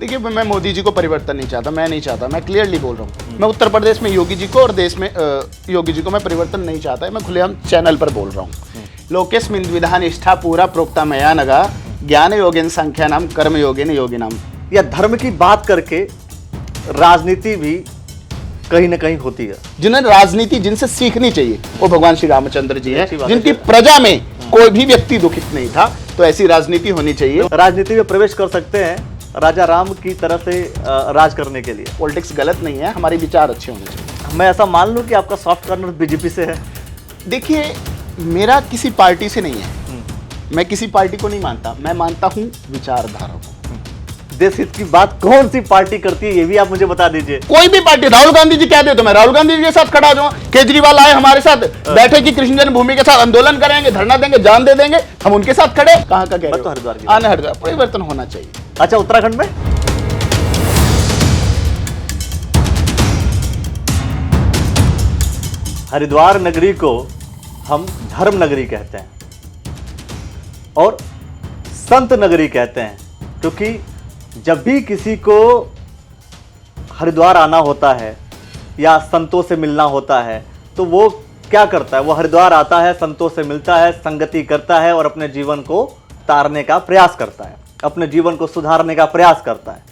देखिए मैं मोदी जी को परिवर्तन नहीं चाहता, मैं नहीं चाहता, मैं क्लियरली बोल रहा हूँ। मैं उत्तर प्रदेश में योगी जी को और देश में योगी जी को मैं परिवर्तन नहीं चाहता है, मैं खुलेआम चैनल पर बोल रहा हूँ। लोकेस्मिन् द्विधा निष्ठा पूरा प्रोक्ता मया नगा ज्ञान योगेन संख्या नाम कर्म योगेन योगी नाम। या धर्म की बात करके राजनीति भी कहीं ना कहीं होती है। जिन्हें राजनीति जिनसे सीखनी चाहिए वो भगवान श्री रामचंद्र जी हैं, जिनकी है। प्रजा में कोई भी व्यक्ति दुखित नहीं था, तो ऐसी राजनीति होनी चाहिए। राजनीति में प्रवेश कर सकते हैं राजा राम की तरह से राज करने के लिए। पॉलिटिक्स गलत नहीं है, हमारे विचार अच्छे होने चाहिए। मैं ऐसा मान लूं कि आपका सॉफ्ट कॉर्नर बीजेपी से है? देखिए मेरा किसी पार्टी से नहीं है, मैं किसी पार्टी को नहीं मानता, मैं मानता हूँ विचारधारा को। देश हित की बात कौन सी पार्टी करती है ये भी आप मुझे बता दीजिए। कोई भी पार्टी, राहुल गांधी जी कहते तो मैं राहुल गांधी जी के साथ खड़ा जाऊँ। केजरीवाल आए हमारे साथ, बैठे कि कृष्ण जन्मभूमि के साथ आंदोलन करेंगे, धरना देंगे, जान दे देंगे, हम उनके साथ खड़े। कहाँ का कह रहे हो? हरिद्वार की आने हरिद्वार परिवर्तन होना चाहिए। अच्छा, उत्तराखंड में हरिद्वार नगरी को हम धर्म नगरी कहते हैं और संत नगरी कहते हैं, क्योंकि जब भी किसी को हरिद्वार आना होता है या संतों से मिलना होता है तो वो क्या करता है? वो हरिद्वार आता है, संतों से मिलता है, संगति करता है और अपने जीवन को तारने का प्रयास करता है, अपने जीवन को सुधारने का प्रयास करता है।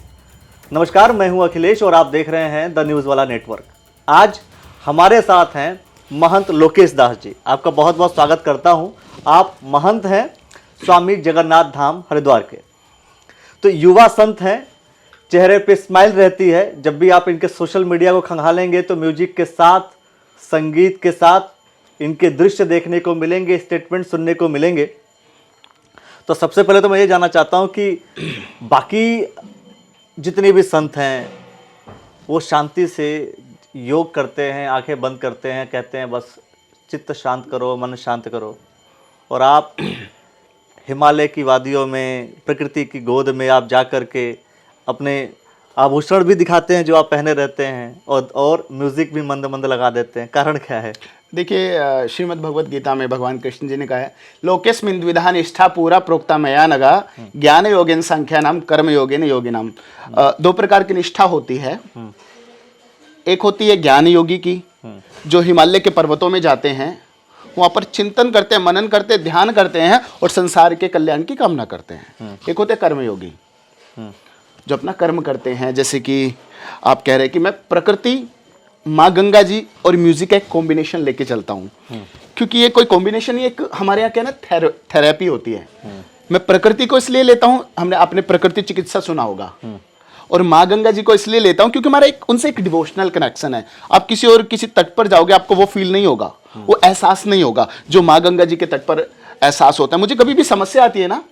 नमस्कार, मैं हूं अखिलेश और आप देख रहे हैं द न्यूज़ वाला नेटवर्क। आज हमारे साथ हैं महंत लोकेश दास जी। आपका बहुत बहुत स्वागत करता हूं। आप महंत हैं स्वामी जगन्नाथ धाम हरिद्वार के, तो युवा संत हैं, चेहरे पे स्माइल रहती है। जब भी आप इनके सोशल मीडिया को खंगालेंगे तो म्यूजिक के साथ, संगीत के साथ इनके दृश्य देखने को मिलेंगे, स्टेटमेंट सुनने को मिलेंगे। तो सबसे पहले तो मैं ये जानना चाहता हूँ कि बाकी जितने भी संत हैं वो शांति से योग करते हैं, आंखें बंद करते हैं, कहते हैं बस चित्त शांत करो, मन शांत करो, और आप हिमालय की वादियों में, प्रकृति की गोद में आप जा कर के अपने आभूषण भी दिखाते हैं जो आप पहने रहते हैं और म्यूजिक भी मंद मंद लगा देते हैं। कारण क्या है? देखिए श्रीमद् भगवत गीता में भगवान कृष्ण जी ने कहा है, लोकेस्मिन् द्विधा निष्ठा पूरा प्रोक्ता मया नगा ज्ञान योगेन संख्या नाम कर्म योगेन योगी नाम। दो प्रकार की निष्ठा होती है। एक होती है ज्ञान योगी की, जो हिमालय के पर्वतों में जाते हैं, वहाँ पर चिंतन करते हैं, मनन करते हैं, ध्यान करते हैं और संसार के कल्याण की कामना करते हैं। एक होते हैं कर्मयोगी, जो अपना कर्म करते हैं। जैसे कि आप कह रहे हैं कि मैं प्रकृति, माँ गंगा जी और म्यूजिक का एक कॉम्बिनेशन लेके चलता हूँ, क्योंकि ये कोई कॉम्बिनेशन, ये एक हमारे यहाँ क्या ना थेरेपी होती है। मैं प्रकृति को इसलिए लेता हूँ, आपने प्रकृति चिकित्सा सुना होगा, और माँ गंगा जी को इसलिए लेता हूँ क्योंकि हमारा उनसे एक डिवोशनल कनेक्शन है। आप किसी और किसी तट पर जाओगे, आपको वो फील नहीं होगा, वो एहसास नहीं होगा जो माँ गंगा जी के तट पर एहसास होता है। मुझे कभी भी समस्या आती है ना,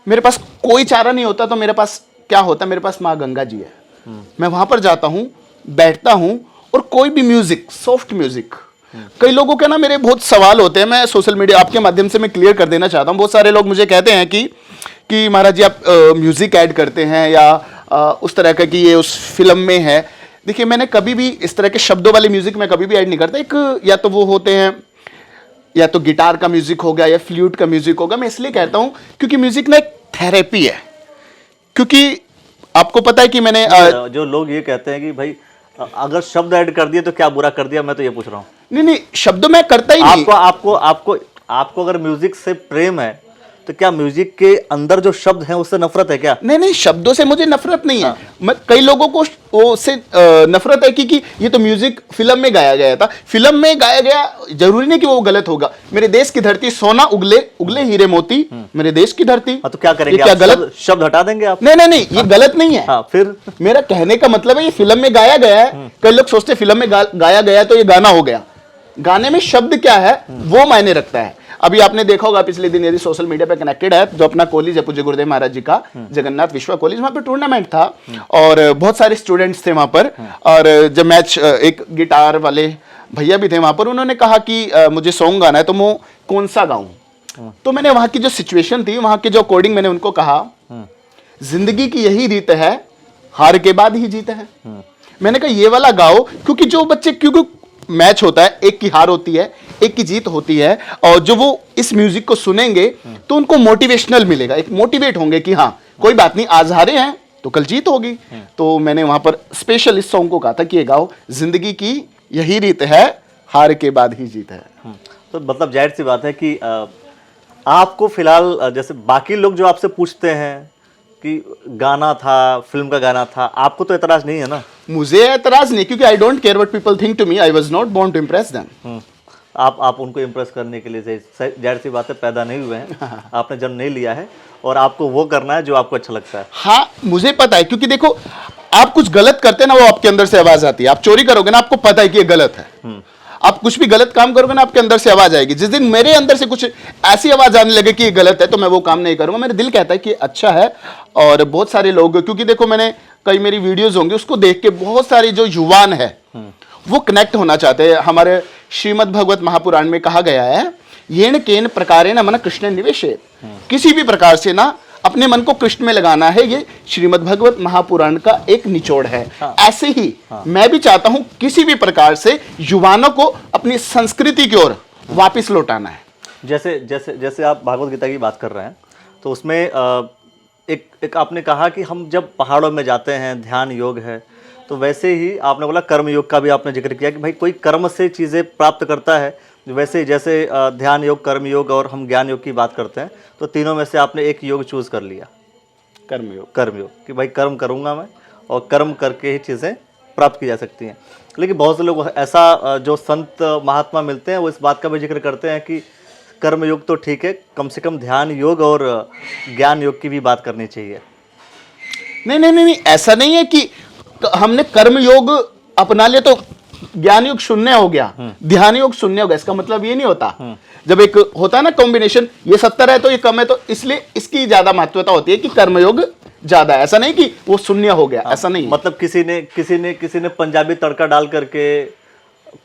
मेरे पास कोई चारा नहीं होता, तो मेरे पास क्या होता है? मेरे पास माँ गंगा जी है। मैं वहां पर जाता हूँ, बैठता हूँ, और कोई भी म्यूजिक, सॉफ्ट म्यूजिक। कई लोगों के ना मेरे बहुत सवाल होते हैं, मैं सोशल मीडिया आपके माध्यम से मैं क्लियर कर देना चाहता हूँ। बहुत सारे लोग मुझे कहते हैं कि महाराज जी आप म्यूजिक ऐड करते हैं या उस तरह का कि ये उस फिल्म में है। देखिए मैंने कभी भी इस तरह के शब्दों वाले म्यूजिक में कभी भी ऐड नहीं करता। एक या तो वो होते हैं, या तो गिटार का म्यूजिक हो गया या फ्लूट का म्यूजिक होगा। मैं इसलिए कहता हूं क्योंकि म्यूजिक ना एक थेरेपी है। क्योंकि आपको पता है कि मैंने जो लोग ये कहते हैं कि भाई अगर शब्द ऐड कर दिए तो क्या बुरा कर दिया, मैं तो ये पूछ रहा हूँ। नहीं, शब्द मैं करता ही नहीं। आपको अगर म्यूजिक से प्रेम है तो क्या म्यूजिक के अंदर जो शब्द हैं उससे नफरत है क्या? नहीं, शब्दों से मुझे नफरत नहीं है। मैं कई लोगों को उससे नफरत है कि ये तो म्यूजिक फिल्म में गाया गया था। फिल्म में गाया गया जरूरी नहीं कि वो गलत होगा। मेरे देश की धरती सोना उगले उगले हीरे मोती, मेरे देश की धरती। तो क्या करेंगे? क्या गलत शब्द हटा देंगे आप? नहीं, ये गलत नहीं है। फिर मेरा कहने का मतलब है ये फिल्म में गाया गया है। कई लोग सोचते फिल्म में गाया गया तो ये गाना हो गया। गाने में शब्द क्या है वो मायने रखता है। अभी आपने देखा होगा पिछले दिन, यदि सोशल मीडिया पे कनेक्टेड है, जो अपना कॉलेज है पूज्य गुरुदेव महाराज जी का जगन्नाथ विश्वा कॉलेज, वहां पे टूर्नामेंट था और बहुत सारे स्टूडेंट्स थे वहां पर। और जब मैच, एक गिटार वाले भैया भी थे वहां पर, उन्होंने कहा कि मुझे सॉन्ग गाना है तो मैं कौन सा गाऊं। तो मैंने वहां की जो सिचुएशन थी, वहां के जो अकॉर्डिंग मैंने उनको कहा, जिंदगी की यही रीत है, हार के बाद ही जीत है। मैंने कहा ये वाला गाओ, क्योंकि जो बच्चे, क्योंकि मैच होता है, एक की हार होती है, एक की जीत होती है, और जो वो इस म्यूजिक को सुनेंगे तो उनको मोटिवेशनल मिलेगा, एक मोटिवेट होंगे कि हाँ कोई बात नहीं, आज हारे हैं तो कल जीत होगी। तो मैंने वहां पर स्पेशल इस सॉन्ग को कहा था कि ये गाओ, जिंदगी की यही रीत है, हार के बाद ही जीत है। तो मतलब जाहिर सी बात है कि आपको फिलहाल जैसे बाकी लोग जो आपसे पूछते हैं कि गाना था, फिल्म का गाना था, आपको तो एतराज नहीं है ना? मुझे एतराज नहीं, क्योंकि I don't care what people think to me, I was not born to impress them. आप उनको इम्प्रेस करने के लिए जाहिर सी बात है पैदा नहीं हुए हैं, आपने जन्म नहीं लिया है और आपको वो करना है जो आपको अच्छा लगता है। हाँ, मुझे पता है, क्योंकि देखो आप कुछ गलत करते हैं ना, वो आपके अंदर से आवाज आती है। आप चोरी करोगे ना, आपको पता है कि ये गलत है। आप कुछ भी गलत काम करोगे ना, आपके अंदर से आवाज आएगी। जिस दिन मेरे अंदर से कुछ ऐसी आवाज आने लगे कि ये गलत है, तो मैं वो काम नहीं करूंगा। मेरा दिल कहता है कि अच्छा है। और बहुत सारे लोग, क्योंकि देखो मैंने कई मेरी वीडियोस होंगी, उसको देख के बहुत सारे जो युवान है वो कनेक्ट होना चाहते हैं। हमारे श्रीमद् भगवत महापुराण में कहा गया है, येन केन प्रकारेण मन कृष्ण निवेशेत, किसी भी प्रकार से ना अपने मन को कृष्ण में लगाना है। ये श्रीमद् भगवत महापुराण का एक निचोड़ है। ऐसे ही मैं भी चाहता हूं किसी भी प्रकार से युवाओं को अपनी संस्कृति की ओर वापस लौटाना है। जैसे जैसे जैसे आप भागवत गीता की बात कर रहे हैं, तो उसमें एक आपने कहा कि हम जब पहाड़ों में जाते हैं, ध्यान योग है, तो वैसे ही आपने बोला कर्म योग का भी आपने जिक्र किया कि भाई कोई कर्म से चीज़ें प्राप्त करता है। वैसे ही जैसे ध्यान योग, कर्म योग और हम ज्ञान योग की बात करते हैं, तो तीनों में से आपने एक योग चूज कर लिया, कर्म योग कि भाई कर्म करूँगा मैं और कर्म करके ही चीज़ें प्राप्त की जा सकती हैं। लेकिन बहुत से लोग ऐसा जो संत महात्मा मिलते हैं वो इस बात का भी जिक्र करते हैं कि कर्म योग तो ठीक है, कम से कम ध्यान योग और ज्ञान योग की भी बात करनी चाहिए। नहीं नहीं नहीं, ऐसा नहीं है कि हमने कर्म योग अपना लिया तो ज्ञान योग शून्य हो गया, ध्यान योग शून्य हो गया। इसका मतलब ये नहीं होता। जब एक होता है ना कॉम्बिनेशन, ये 70 है तो ये कम है, तो इसलिए इसकी ज्यादा महत्वता होती है कि कर्मयोग ज्यादा है। ऐसा नहीं कि वो शून्य हो गया, ऐसा नहीं। मतलब किसी ने पंजाबी तड़का डाल करके,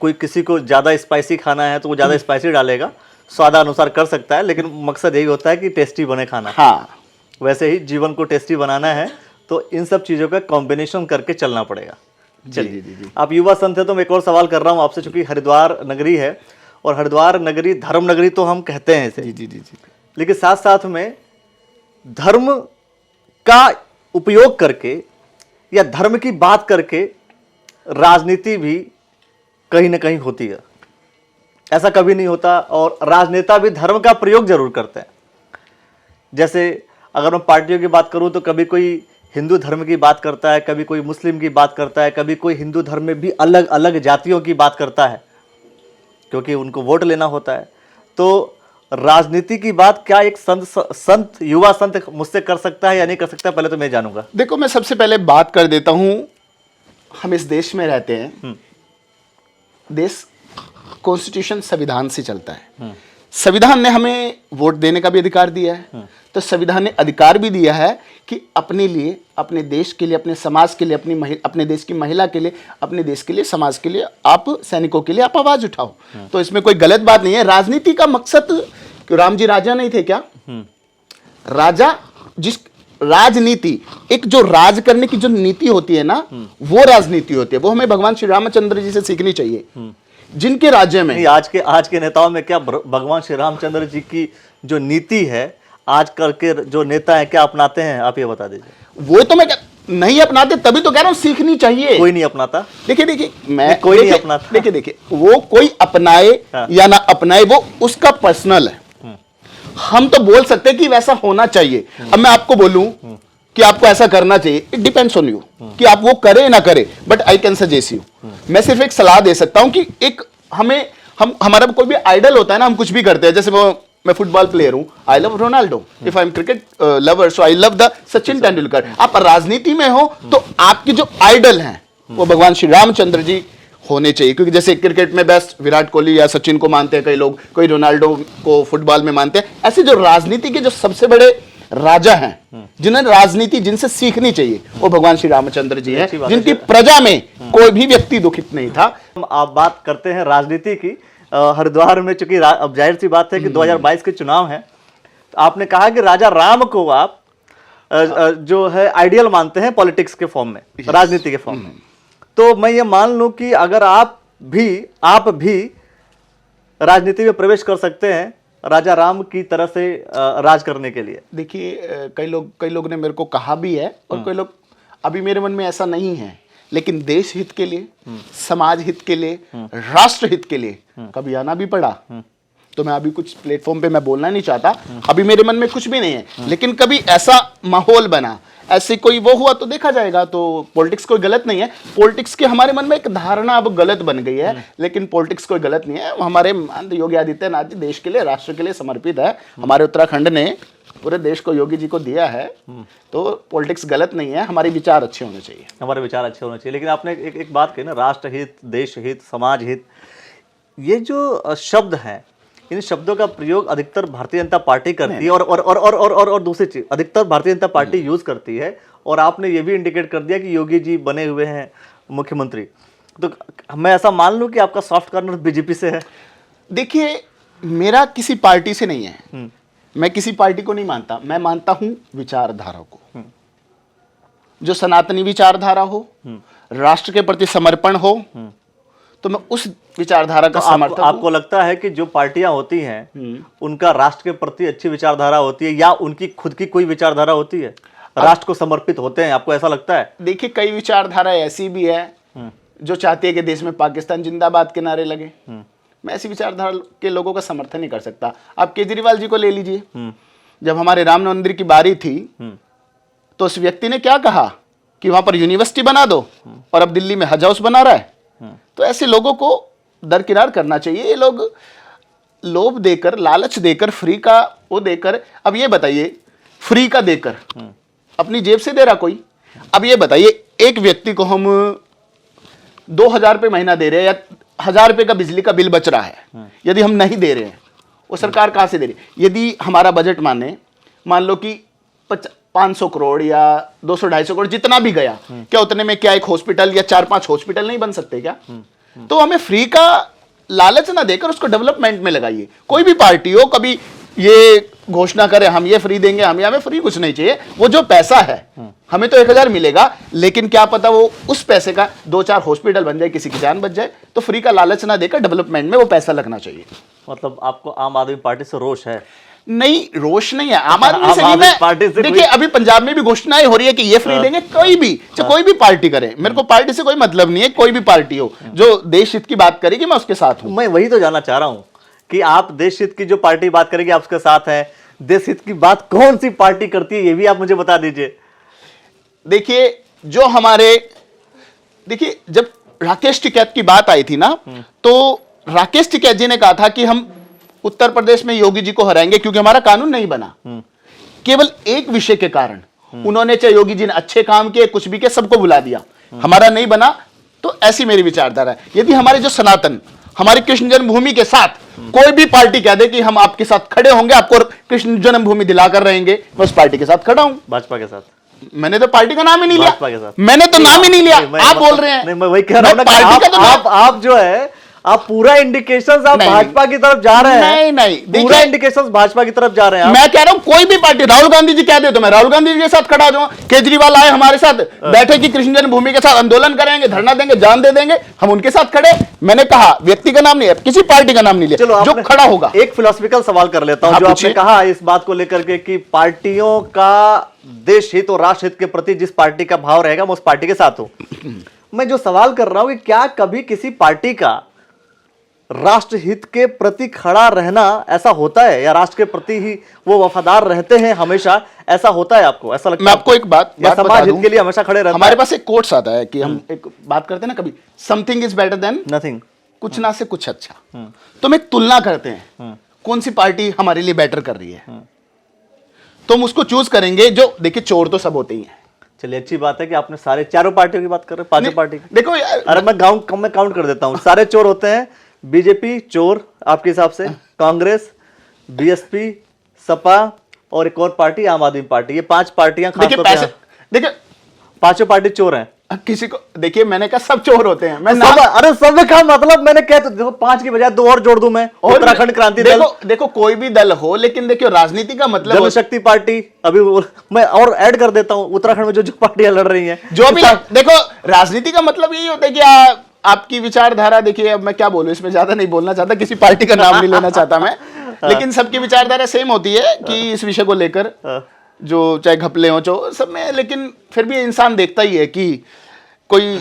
कोई किसी को ज्यादा स्पाइसी खाना है तो वो ज्यादा स्पाइसी डालेगा, स्वादानुसार कर सकता है, लेकिन मकसद यही होता है कि टेस्टी बने खाना। हाँ, वैसे ही जीवन को टेस्टी बनाना है तो इन सब चीज़ों का कॉम्बिनेशन करके चलना पड़ेगा। चलिए, आप युवा संत है तो मैं एक और सवाल कर रहा हूँ आपसे, चूंकि हरिद्वार नगरी है और हरिद्वार नगरी धर्म नगरी तो हम कहते हैं इसे, जी, लेकिन साथ साथ में धर्म का उपयोग करके या धर्म की बात करके राजनीति भी कहीं ना कहीं होती है। ऐसा कभी नहीं होता, और राजनेता भी धर्म का प्रयोग जरूर करते हैं। जैसे अगर मैं पार्टियों की बात करूं तो कभी कोई हिंदू धर्म की बात करता है, कभी कोई मुस्लिम की बात करता है, कभी कोई हिंदू धर्म में भी अलग अलग जातियों की बात करता है, क्योंकि उनको वोट लेना होता है। तो राजनीति की बात क्या एक संत युवा संत मुझसे कर सकता है या नहीं कर सकता, पहले तो मैं जानूंगा। देखो मैं सबसे पहले बात कर देता हूं, हम इस देश में रहते हैं, देश कॉन्स्टिट्यूशन संविधान से चलता है। संविधान ने हमें वोट देने का भी अधिकार दिया है, तो संविधान ने अधिकार भी दिया है कि अपने लिए, अपने देश के लिए, अपने समाज के लिए, अपने देश की महिला के लिए, अपने देश के लिए, समाज के लिए, आप सैनिकों के लिए आप आवाज उठाओ। तो इसमें कोई गलत बात नहीं है। राजनीति का मकसद, राम जी राजा नहीं थे क्या? राजा, जिस राजनीति, एक जो राज करने की जो नीति होती है ना, वो राजनीति होती है। वो हमें भगवान श्री रामचंद्र जी से सीखनी चाहिए, जिनके राज्य में आज के नेताओं में क्या भगवान श्री रामचंद्र जी की जो नीति है आजकल के जो नेता हैं क्या अपनाते हैं, आप ये बता दीजिए। वो तो मैं नहीं अपनाते, तभी तो कह रहा हूं सीखनी चाहिए। कोई नहीं अपनाता। देखिए मैं कोई नहीं अपनाता। देखिए वो कोई अपनाए या ना अपनाए, वो उसका पर्सनल है। हम तो बोल सकते हैं कि वैसा होना चाहिए। अब मैं आपको बोलूं कि आपको ऐसा करना चाहिए, इट डिपेंड्स ऑन यू कि आप वो करें ना करें, but I can suggest you. मैं सिर्फ एक सलाह दे सकता हूं कि एक हमारा कोई भी आइडल होता है ना, हम कुछ भी करते हैं। जैसे मैं फुटबॉल प्लेयर हूं, I love Ronaldo. If I am cricket lover, so I love the Sachin Tendulkar. आप राजनीति में हो तो आपके जो आइडल हैं वो भगवान श्री रामचंद्र जी होने चाहिए, क्योंकि जैसे क्रिकेट में बेस्ट विराट कोहली या सचिन को मानते हैं कई लोग, कोई रोनाल्डो को फुटबॉल में मानते हैं। ऐसे जो राजनीति के जो सबसे बड़े राजा हैं, जिन्हें राजनीति जिनसे सीखनी चाहिए, वो भगवान श्री रामचंद्र जी हैं, जिनकी प्रजा में कोई भी व्यक्ति दुखित नहीं था। आप बात करते हैं राजनीति की, हरिद्वार में चूंकि अब जाहिर सी बात है कि 2022 के चुनाव हैं, तो आपने कहा कि राजा राम को आप जो है आइडियल मानते हैं पॉलिटिक्स के फॉर्म में, राजनीति के फॉर्म में। तो मैं ये मान लूं कि अगर आप भी राजनीति में प्रवेश कर सकते हैं राजा राम की तरह से राज करने के लिए? देखिए कई लोग ने मेरे को कहा भी है और कई लोग, अभी मेरे मन में ऐसा नहीं है, लेकिन देश हित के लिए, समाज हित के लिए, राष्ट्र हित के लिए कभी आना भी पड़ा। तो मैं अभी कुछ प्लेटफॉर्म पे मैं बोलना नहीं चाहता, अभी मेरे मन में कुछ भी नहीं है, लेकिन कभी ऐसा माहौल बना, ऐसे कोई वो हुआ तो देखा जाएगा। तो पॉलिटिक्स कोई गलत नहीं है, पॉलिटिक्स की हमारे मन में एक धारणा अब गलत बन गई है, लेकिन पॉलिटिक्स कोई गलत नहीं है। हमारे योगी आदित्यनाथ जी देश के लिए, राष्ट्र के लिए समर्पित है। हमारे उत्तराखंड ने पूरे देश को योगी जी को दिया है, तो पॉलिटिक्स गलत नहीं है, हमारे विचार अच्छे होने चाहिए। हमारे विचार अच्छे होने चाहिए। लेकिन आपने एक बात कही ना, राष्ट्र हित, देश हित, समाज हित, ये जो शब्द हैं, इन शब्दों का प्रयोग अधिकतर भारतीय जनता पार्टी करती है और दूसरी चीज अधिकतर भारतीय जनता पार्टी यूज करती है। और आपने ये भी इंडिकेट कर दिया कि योगी जी बने हुए हैं मुख्यमंत्री, तो मैं ऐसा मान लूं कि आपका सॉफ्ट कॉर्नर बीजेपी से है? देखिए मेरा किसी पार्टी से नहीं है, मैं किसी पार्टी को नहीं मानता, मैं मानता हूं विचारधारा को। जो सनातनी विचारधारा हो, राष्ट्र के प्रति समर्पण हो, तो मैं उस विचारधारा का समर्थक हूं। आपको लगता है कि जो पार्टियां होती हैं उनका राष्ट्र के प्रति अच्छी विचारधारा होती है, या उनकी खुद की कोई विचारधारा होती है, राष्ट्र को समर्पित होते हैं? आपको ऐसा लगता है? देखिए कई विचारधारा ऐसी भी है जो चाहती है कि देश में पाकिस्तान जिंदाबाद के नारे लगे। मैं ऐसी विचारधारा के लोगों का समर्थन नहीं कर सकता। आप केजरीवाल जी को ले लीजिए, जब हमारे राम मंदिर की बारी थी तो उस व्यक्ति ने क्या कहा कि वहां पर यूनिवर्सिटी बना दो, और अब दिल्ली में हज हाउस बना रहा है। तो ऐसे लोगों को दरकिनार करना चाहिए। ये लोग लोभ देकर, लालच देकर, फ्री का वो देकर, अब ये बताइए फ्री का देकर अपनी जेब से दे रहा कोई? अब ये बताइए एक व्यक्ति को हम 2000 रुपये महीना दे रहे हैं, या 1000 रुपये का बिजली का बिल बच रहा है, यदि हम नहीं दे रहे हैं, वो सरकार कहां से दे रही? यदि हमारा बजट मान लो कि 500 करोड़ या 200-250 करोड़ जितना भी गया, क्या उतने में क्या एक हॉस्पिटल या 4-5 हॉस्पिटल नहीं बन सकते क्या? तो हमें फ्री का लालच ना देकर उसको डेवलपमेंट में लगाइए। कोई भी पार्टी हो, कभी ये घोषणा करे हम ये फ्री देंगे, हमें फ्री कुछ नहीं चाहिए। वो जो पैसा है हमें तो 1000 मिलेगा, लेकिन क्या पता वो उस पैसे का 2-4 हॉस्पिटल बन जाए, किसी की जान बच जाए। तो फ्री का लालच ना देकर डेवलपमेंट में वो पैसा लगना चाहिए। मतलब आपको आम आदमी पार्टी से रोष है? नहीं, रोष नहीं है आम आदमी से नहीं। पार्टी से देखिए अभी पंजाब में भी घोषणाएं हो रही है कि ये फ्री देंगे। कोई भी पार्टी करे, मेरे को पार्टी से कोई मतलब नहीं है। कोई भी पार्टी हो जो देश हित की बात करेगी, मैं उसके साथ हूं। मैं वही तो जानना चाह रहा हूं कि आप देश हित की जो पार्टी बात करेगी आप उसके साथ हैं, देश हित की बात कौन सी पार्टी करती है ये भी आप मुझे बता दीजिए। देखिए देखिए जब राकेश टिकैत की बात आई थी ना, तो राकेश टिकैत जी ने कहा था कि हम उत्तर प्रदेश में योगी जी को हराएंगे, क्योंकि हमारा कानून नहीं बना। केवल एक विषय के कारण उन्होंने, चाहे योगी जी ने अच्छे काम किए, कुछ भी किया, सबको बुला दिया, हमारा नहीं बना। तो ऐसी मेरी विचारधारा है। यदि हमारे जो सनातन, हमारी कृष्ण जन्मभूमि के साथ कोई भी पार्टी कह दे कि हम आपके साथ खड़े होंगे, आपको कृष्ण जन्मभूमि दिलाकर रहेंगे, मैं उस पार्टी के साथ खड़ा हूं। भाजपा के साथ? मैंने तो पार्टी का नाम ही नहीं लिया। भाजपा के साथ मैंने तो नाम ही नहीं लिया। आप बोल रहे हैं। नहीं, मैं वही कह रहा हूं ना, पार्टी का तो आप जो है, आप पूरा इंडिकेशंस आप भाजपा की तरफ जा रहे हैं। नहीं, पूरा इंडिकेशंस भाजपा की तरफ जा रहे हैं। मैं कह रहा हूं कोई भी पार्टी, राहुल गांधी जी कह दे तो मैं राहुल गांधी जी के साथ खड़ा जाऊंगा। केजरीवाल आए हमारे साथ, बैठे कि कृष्ण जन्मभूमि के साथ आंदोलन करेंगे, धरना देंगे, जान दे देंगे, हम उनके साथ खड़े। मैंने कहा व्यक्ति का नाम नहीं है, किसी पार्टी का नाम नहीं लिया, चलो जो खड़ा होगा। एक फिलोसफिकल सवाल कर लेता हूं, जो आपने कहा इस बात को लेकर के कि पार्टियों का देश हित और राष्ट्र हित के प्रति जिस पार्टी का भाव रहेगा मैं उस पार्टी के साथ हूं। मैं जो सवाल कर रहा हूं कि क्या कभी किसी पार्टी का राष्ट्र हित के प्रति खड़ा रहना ऐसा होता है, या राष्ट्र के प्रति ही वो वफादार रहते हैं हमेशा, ऐसा होता है? आपको ऐसा लगता है? मैं आपको एक बात समाज हित के लिए हमेशा खड़े रहते हैं? हमारे पास एक कोट्स आता है कि हम एक बात करते हैं ना, कभी something is better than nothing, कुछ ना से कुछ अच्छा। तो हम एक तुलना करते हैं कौन सी पार्टी हमारे लिए बेटर कर रही है, तो हम उसको चूज करेंगे। जो देखिए चोर तो सब होते ही हैं। चलिए अच्छी बात है कि आपने सारे चारों पार्टियों की बात कर रहे हैं, पांचों पार्टी की। देखो अरे मैं काउंट कर देता हूं, सारे चोर होते हैं। बीजेपी चोर आपके हिसाब से, कांग्रेस, बीएसपी, सपा और एक और पार्टी आम आदमी पार्टी, ये 5 पार्टियां देखिए पैसे, देखिए पांचों पार्टी चोर हैं। किसी को देखिए, मैंने कहा सब चोर होते हैं। मैं अरे सब का मतलब मैंने कहा तो देखो 5 की बजाय 2 और जोड़ दूं मैं, उत्तराखंड क्रांति दल। देखो कोई भी दल हो, लेकिन देखियो राजनीति का मतलब जनशक्ति पार्टी, अभी मैं और ऐड कर देता हूं उत्तराखंड में जो पार्टियां लड़ रही हैं, जो भी देखो राजनीति का मतलब यही होता है कि आपकी विचारधारा देखिए, अब मैं क्या बोलूं, इसमें ज्यादा नहीं बोलना चाहता, किसी पार्टी का नाम नहीं लेना चाहता मैं, लेकिन सबकी विचारधारा सेम होती है कि इस विषय को लेकर, जो चाहे घपले हो जो सब में, लेकिन फिर भी इंसान देखता ही है कि कोई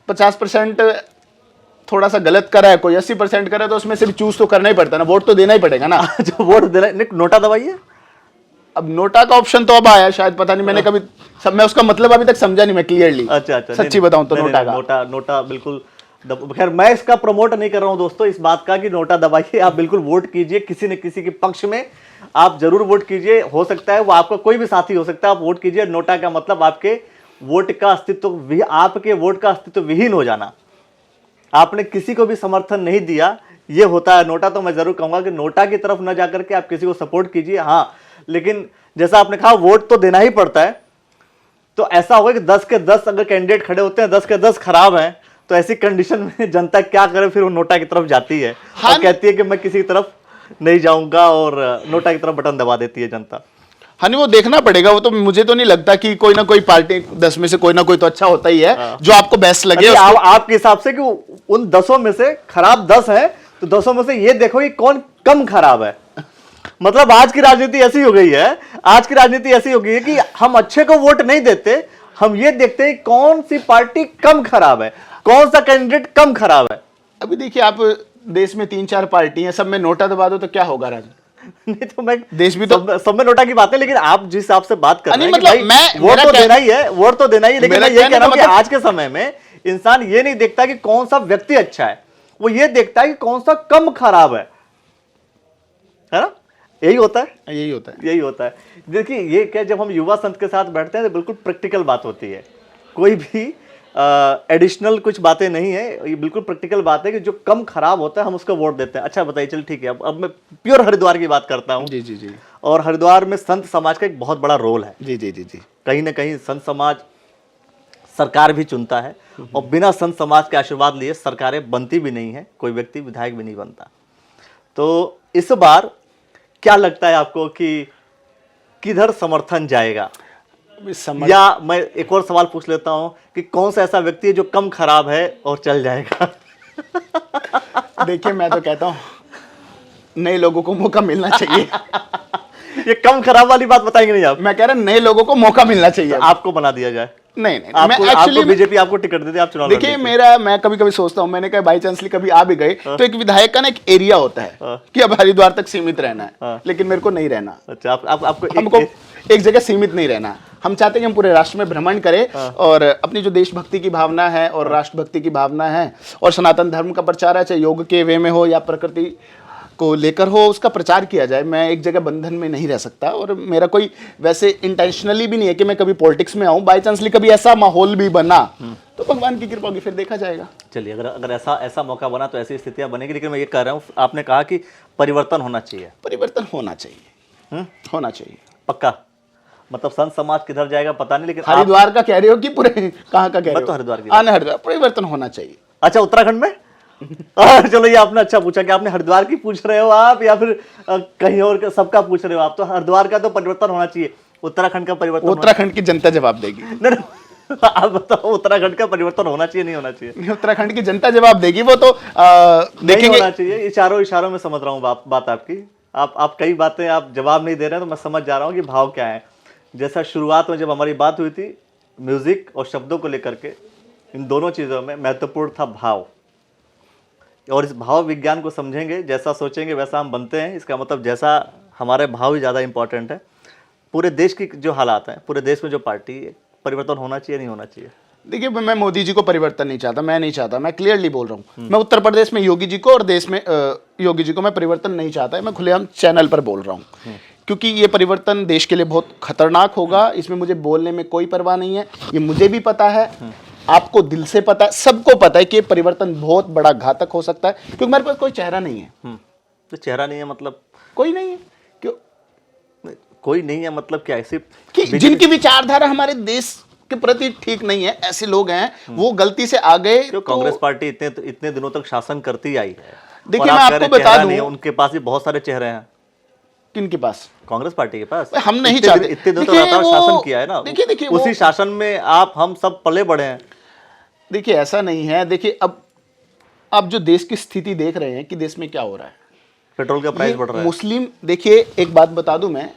50% थोड़ा सा गलत करा है, कोई 80% करा है, तो उसमें से भी चूज तो करना ही पड़ता है ना, वोट तो देना ही पड़ेगा ना। जो वोट देना, नोटा दबाइए। अब नोटा का ऑप्शन तो अब आया शायद, पता नहीं, मैंने कभी सब, मैं उसका मतलब अभी तक समझा नहीं मैं क्लियरली। अच्छा, सच्ची बताऊं तो नोटा का, नोटा बिल्कुल खैर मैं इसका प्रमोट नहीं कर रहा हूं दोस्तों, इस बात का कि नोटा दबाइए, आप बिल्कुल वोट कीजिए, किसी न किसी के पक्ष में आप जरूर वोट कीजिए, हो सकता है वो आपका कोई भी साथी हो सकता है, आप वोट कीजिए। नोटा का मतलब आपके वोट का अस्तित्व, आपके वोट का अस्तित्व विहीन हो जाना, आपने किसी को भी समर्थन नहीं दिया, ये होता है नोटा। तो मैं जरूर कहूंगा कि नोटा की तरफ न जाकर के आप किसी को सपोर्ट कीजिए। हाँ, लेकिन जैसा आपने कहा वोट तो देना ही पड़ता है, तो ऐसा होगा कि 10 के 10 अगर कैंडिडेट खड़े होते हैं, 10 के 10 खराब हैं, तो ऐसी कंडीशन में जनता क्या करे, फिर वो नोटा की तरफ जाती है। हाँ, और कहती है कि मैं किसी की तरफ नहीं जाऊंगा, और नोटा की तरफ बटन दबा देती है जनता। हाँ नहीं, वो देखना पड़ेगा, वो तो मुझे तो नहीं लगता कि कोई ना कोई पार्टी 10 में से कोई ना कोई तो अच्छा होता ही है, जो आपको बेस्ट लगे। आपके हिसाब से कि उन 10 में से खराब 10 है, तो 10 में से ये देखो कि कौन कम खराब है। मतलब आज की राजनीति ऐसी हो गई है, आज की राजनीति ऐसी हो गई है कि हम अच्छे को वोट नहीं देते, हम ये देखते हैं कौन सी पार्टी कम खराब है, कौन सा कैंडिडेट कम खराब है। अभी देखिए, आप देश में 3-4 पार्टी हैं, सब में नोटा दबा दो तो क्या होगा राज? नहीं तो मैं देश भी तो सब में नोटा की बात है, लेकिन आप जिस हिसाब से बात कर रहे हैं, मतलब मैं वोट तो देना ही है, वोट तो देना ही है, लेकिन मैं ये कह रहा हूं कि आज के समय में इंसान ये नहीं देखता कि कौन सा व्यक्ति अच्छा है, वो ये देखता है कि कौन सा कम खराब है ना? यही होता है, यही होता है, यही होता है। देखिए, ये क्या, जब हम युवा संत के साथ बैठते हैं तो बिल्कुल प्रैक्टिकल बात होती है, कोई भी एडिशनल कुछ बातें नहीं है, ये बिल्कुल प्रैक्टिकल बात है कि जो कम खराब होता है हम उसको वोट देते हैं। अच्छा बताइए, चल ठीक है, अब मैं प्योर हरिद्वार की बात करता हूँ। जी जी जी। और हरिद्वार में संत समाज का एक बहुत बड़ा रोल है। जी जी जी जी। कहीं ना कहीं संत समाज सरकार भी चुनता है, और बिना संत समाज के आशीर्वाद लिए सरकारें बनती भी नहीं है, कोई व्यक्ति विधायक भी नहीं बनता। तो इस बार क्या लगता है आपको कि किधर समर्थन जाएगा? या मैं एक और सवाल पूछ लेता हूं कि कौन सा ऐसा व्यक्ति है जो कम खराब है और चल जाएगा? देखिए, मैं तो कहता हूं नए लोगों को मौका मिलना चाहिए। ये कम खराब वाली बात बताएंगे नहीं आप? मैं कह रहा नए लोगों को मौका मिलना चाहिए। तो आपको बना दिया जाए? नहीं नहीं, आपको बीजेपी आपको टिकट दे दे, आप चुनाव देखिए, मैं कभी कभी सोचता हूँ, मैंने कहा बाई चांसली कभी आ भी गए तो एक विधायक का ना एक एरिया होता है कि अब हरिद्वार तक सीमित रहना है, लेकिन मेरे को नहीं रहना। अच्छा, आपको हमको एक जगह सीमित नहीं रहना। हम चाहते हैं कि हम पूरे राष्ट्र में भ्रमण करें, और अपनी जो देशभक्ति की भावना है और राष्ट्रभक्ति की भावना है और सनातन धर्म का प्रचार है, चाहे योग के वे में हो या प्रकृति को लेकर हो, उसका प्रचार किया जाए। मैं एक जगह बंधन में नहीं रह सकता, और मेरा कोई वैसे इंटेंशनली भी नहीं है कि मैं कभी पॉलिटिक्स में आऊं। बाई चांसली कभी ऐसा माहौल भी बना तो भगवान की कृपा होगी, फिर देखा जाएगा। चलिए, अगर ऐसा मौका बना तो ऐसी स्थितियां बनेगी, लेकिन मैं ये कह रहा हूँ, आपने कहा कि परिवर्तन होना चाहिए। परिवर्तन होना चाहिए, होना चाहिए पक्का। मतलब संत समाज किधर जाएगा पता नहीं, लेकिन हरिद्वार का कह रहे हो कि पूरे कहाँ का कह रहे हो? तो हरिद्वार की। हरिद्वार परिवर्तन होना चाहिए। अच्छा, उत्तराखंड में? चलो, ये आपने अच्छा पूछा कि आपने हरिद्वार की पूछ रहे हो आप, या फिर कहीं और सबका पूछ रहे हो आप? तो हरिद्वार का तो परिवर्तन होना चाहिए, उत्तराखंड का परिवर्तन? उत्तराखंड की जनता जवाब देगी। नहीं, आप बताओ, उत्तराखंड का परिवर्तन होना चाहिए, नहीं होना चाहिए? उत्तराखंड की जनता जवाब देगी, वो तो देखेंगे। होना चाहिए, इशारों में समझ रहा हूँ बात आपकी। आप कई बातें आप जवाब नहीं दे रहे हैं, तो मैं समझ जा रहा हूँ कि भाव क्या है। जैसा शुरुआत में जब हमारी बात हुई थी, म्यूजिक और शब्दों को लेकर के, इन दोनों चीज़ों में महत्वपूर्ण था भाव, और इस भाव विज्ञान को समझेंगे, जैसा सोचेंगे वैसा हम बनते हैं। इसका मतलब जैसा हमारे भाव ही ज़्यादा इंपॉर्टेंट है। पूरे देश की जो हालात हैं, पूरे देश में जो पार्टी, परिवर्तन होना चाहिए, नहीं होना चाहिए? देखिए, मैं मोदी जी को परिवर्तन नहीं चाहता, मैं नहीं चाहता, मैं क्लियरली बोल रहा हूँ। मैं उत्तर प्रदेश में योगी जी को और देश में योगी जी को मैं परिवर्तन नहीं चाहता, मैं खुलेआम चैनल पर बोल रहा हूँ, क्योंकि ये परिवर्तन देश के लिए बहुत खतरनाक होगा। इसमें मुझे बोलने में कोई परवाह नहीं है, ये मुझे भी पता है, आपको दिल से पता है, सबको पता है कि परिवर्तन बहुत बड़ा घातक हो सकता है, क्योंकि मेरे पास कोई चेहरा नहीं है। तो चेहरा नहीं है मतलब कोई नहीं है? क्यों कोई नहीं है? मतलब क्या? ऐसे कि जिनकी विचारधारा हमारे देश के प्रति ठीक नहीं है, ऐसे लोग हैं, वो गलती से आ गए। तो कांग्रेस पार्टी इतने दिनों तक शासन करती आई है। देखिए, मैं आपको बता दूं, उनके पास भी बहुत सारे चेहरे हैं। किनके पास? कांग्रेस पार्टी के पास। हम नहीं चाहते, इतने दिनों तक लगातार शासन किया है ना। देखिए उसी शासन में हम सब पले बड़े हैं। देखिए ऐसा नहीं है। देखिए अब जो देश की स्थिति देख रहे हैं कि देश में क्या हो रहा है, पेट्रोल का प्राइस बढ़ रहा है। मुस्लिम, देखिए एक बात बता दूं मैं,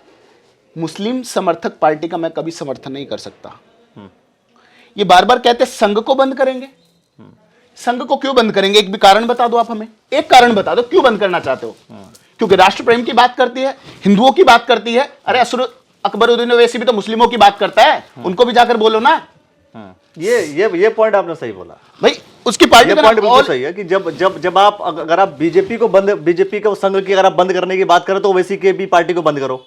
मुस्लिम समर्थक पार्टी का मैं कभी समर्थन नहीं कर सकता। ये बार बार कहते हैं संघ को बंद करेंगे। संघ को क्यों बंद करेंगे? एक भी कारण बता दो आप हमें, एक कारण बता दो क्यों बंद करना चाहते हो। क्योंकि राष्ट्र प्रेम की बात करती है, हिंदुओं की बात करती है। अरे अकबरुद्दीन ओवैसी भी तो मुस्लिमों की बात करता है, उनको भी जाकर बोलो ना। ये पॉइंट आपने सही बोला भाई, उसकी पार्टी का पॉइंट बिल्कुल सही है कि जब आप अगर आप बीजेपी को संघ की अगर आप बंद करने की बात करें तो ओवैसी के भी पार्टी को बंद करो।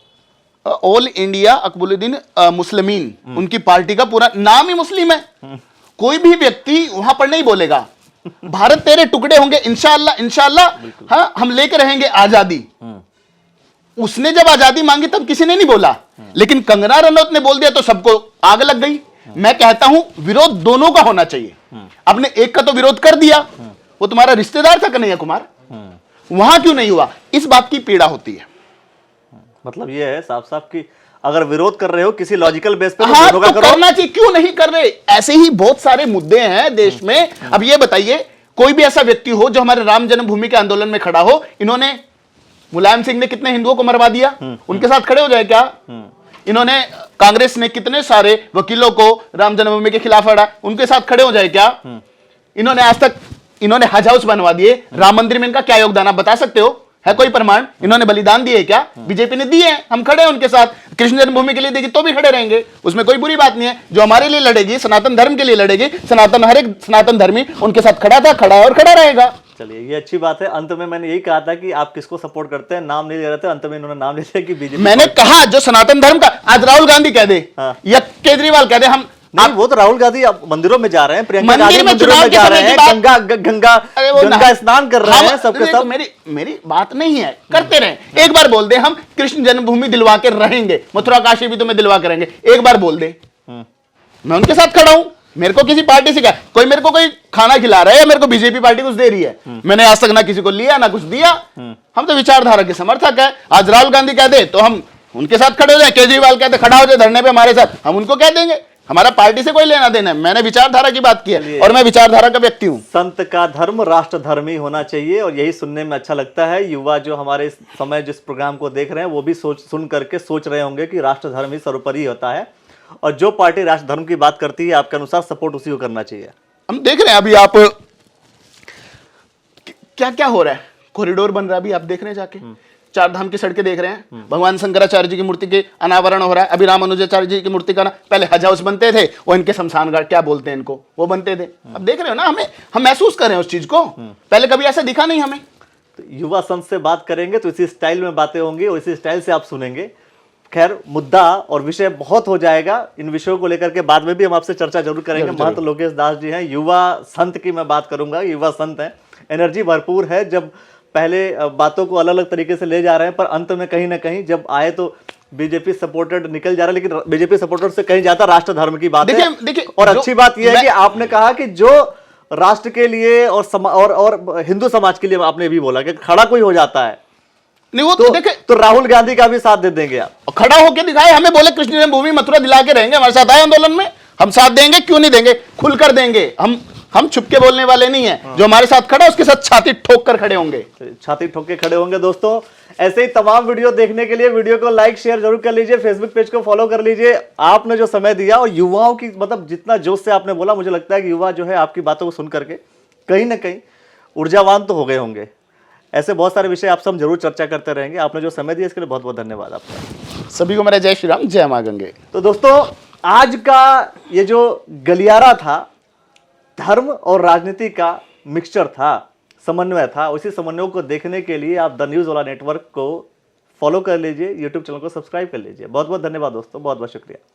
ऑल इंडिया अकबरुद्दीन मुस्लिमीन, उनकी पार्टी का पूरा नाम ही मुस्लिम है। कोई भी व्यक्ति वहां पर नहीं बोलेगा भारत तेरे टुकड़े होंगे इंशाअल्लाह इंशाअल्लाह, हाँ हम लेकर रहेंगे आजादी। उसने जब आजादी मांगी तब किसी ने नहीं बोला, लेकिन कंगना रनौत ने बोल दिया तो सबको आग लग गई। मैं कहता हूं विरोध दोनों का होना चाहिए। आपने एक का तो विरोध कर दिया, वो तुम्हारा रिश्तेदार था कन्हैया कुमार, वहां क्यों नहीं हुआ? इस बात की पीड़ा होती है। मतलब ये है साफ साफ कि अगर विरोध कर रहे हो किसी लॉजिकल बेस पे हाँ, तो तो करना चाहिए, क्यों नहीं कर रहे? ऐसे ही बहुत सारे मुद्दे हैं देश में। अब ये बताइए, कोई भी ऐसा व्यक्ति हो जो हमारे राम जन्मभूमि के आंदोलन में खड़ा हो, इन्होंने मुलायम सिंह ने कितने हिंदुओं को मरवा दिया, उनके साथ खड़े हो जाए क्या? इन्होंने कांग्रेस ने कितने सारे वकीलों को राम जन्मभूमि के खिलाफ लड़ा, उनके साथ खड़े हो जाए क्या? इन्होंने आज तक इन्होंने हज हाउस बनवा दिए, राम मंदिर में इनका क्या योगदान आप बता सकते हो? है कोई प्रमाण? इन्होंने बलिदान दिए क्या? बीजेपी ने दिए हैं, हम खड़े हैं उनके साथ। कृष्ण जन्मभूमि के लिए देगी तो भी खड़े रहेंगे, उसमें कोई बुरी बात नहीं है। जो हमारे लिए लड़ेगी, सनातन धर्म के लिए लड़ेगी, हर एक सनातन धर्मी उनके साथ खड़ा था, खड़ा है और खड़ा रहेगा। चलिए, ये अच्छी बात है। अंत में मैंने यही कहा था कि आप किसको सपोर्ट करते हैं, नाम नहीं ले रहे थे, अंत में इन्होंने नाम ले लिया कि बीजेपी। मैंने कहा जो सनातन धर्म का, आज राहुल गांधी कह दे या केजरीवाल कह दे, हम नहीं, वो तो राहुल गांधी अब मंदिरों में जा रहे हैं, प्रियंका गांधी मंदिर में मंदिरों चुनाव में के जा समय रहे की हैं, बात- गंगा स्नान कर रहे हैं, सबके देखो, सब। मेरी बात नहीं है, करते रहे। एक बार बोल दे हम कृष्ण जन्मभूमि दिलवा के रहेंगे, मथुरा काशी भी तुम्हें दिलवा के रहेंगे, एक बार बोल दे, मैं उनके साथ खड़ा हूं। मेरे को किसी पार्टी से क्या, कोई मेरे को कोई खाना खिला रहा है या मेरे को बीजेपी पार्टी कुछ दे रही है, मैंने आज तक ना किसी को लिया ना कुछ दिया। हम तो विचारधारा के समर्थक है। आज राहुल गांधी कह दे तो हम उनके साथ खड़े हो जाए, केजरीवाल कहते खड़ा हो जाए धरने पे हमारे साथ, हम उनको कह देंगे। हमारा पार्टी से कोई लेना देना है, मैंने विचारधारा की बात की है और मैं विचारधारा का व्यक्ति हूं। संत का धर्म राष्ट्र धर्म ही होना चाहिए और यही सुनने में अच्छा लगता है। युवा जो हमारे इस समय जिस प्रोग्राम को देख रहे हैं वो भी सुन करके सोच रहे होंगे कि राष्ट्र धर्म ही सर्वोपरि होता है और जो पार्टी राष्ट्र धर्म की बात करती है आपके अनुसार सपोर्ट उसी को करना चाहिए। हम देख रहे हैं अभी आप क्या क्या हो रहा है, कॉरिडोर बन रहा है, अभी आप देख रहे हैं जाके, चार धाम की सड़कें देख रहे हैं, भगवान शंकराचार्य जी की मूर्ति के अनावरण हो रहा है, अभी रामानुजाचार्य जी की मूर्ति का पहले हज हाउस बनते थे, वो इनके शमशान घाट क्या बोलते हैं इनको, वो बनते थे। अब देख रहे हो ना, हम महसूस कर रहे हैं उस चीज को, पहले कभी ऐसा दिखा नहीं हमें। तो युवा संत से बात करेंगे तो इसी स्टाइल में बातें होंगी और इसी स्टाइल से आप सुनेंगे। खैर, मुद्दा और विषय बहुत हो जाएगा, इन विषयों को लेकर के बाद में भी हम आपसे चर्चा जरूर करेंगे। महंत लोकेश दास जी हैं, युवा संत की मैं बात करूंगा, युवा संत हैं, एनर्जी भरपूर है। जब पहले बातों को अलग अलग तरीके से ले जा रहे हैं पर अंत में कहीं ना कहीं जब आए तो बीजेपी सपोर्टेड निकल जा रहा है, लेकिन बीजेपी सपोर्टर से कहीं ज्यादा राष्ट्र धर्म की बात है। और अच्छी बात यह है कि आपने कहा कि जो राष्ट्र के लिए और हिंदू समाज के लिए आपने भी बोला कि खड़ा कोई हो जाता है नहीं, वो तो देखे तो राहुल गांधी का भी साथ दे देंगे आप। खड़ा होकर दिखाए, हमें बोले कृष्ण जन्मभूमि मथुरा दिला के रहेंगे, हमारे साथ आए आंदोलन में, हम साथ देंगे, क्यों नहीं देंगे, खुलकर देंगे। हम छुप के बोलने वाले नहीं है। जो हमारे साथ खड़ा उसके साथ छाती ठोक कर खड़े होंगे, छाती ठोक के खड़े होंगे। दोस्तों, ऐसे ही तमाम वीडियो देखने के लिए वीडियो को लाइक शेयर जरूर कर लीजिए, फेसबुक पेज को फॉलो कर लीजिए। आपने जो समय दिया और युवाओं की मतलब जितना जोश से आपने बोला, मुझे लगता है कि युवा जो है आपकी बातों को सुन करके कहीं ना कहीं ऊर्जावान तो हो गए होंगे। ऐसे बहुत सारे विषय आपसे हम जरूर चर्चा करते रहेंगे। आपने जो समय दिया इसके लिए बहुत बहुत धन्यवाद आपका। सभी को मेरा जय श्री राम, जय मां गंगे। तो दोस्तों, आज का ये जो गलियारा था, धर्म और राजनीति का मिक्सचर था, समन्वय था। उसी समन्वय को देखने के लिए आप द न्यूज़ वाला नेटवर्क को फॉलो कर लीजिए, यूट्यूब चैनल को सब्सक्राइब कर लीजिए। बहुत बहुत धन्यवाद दोस्तों, बहुत बहुत शुक्रिया।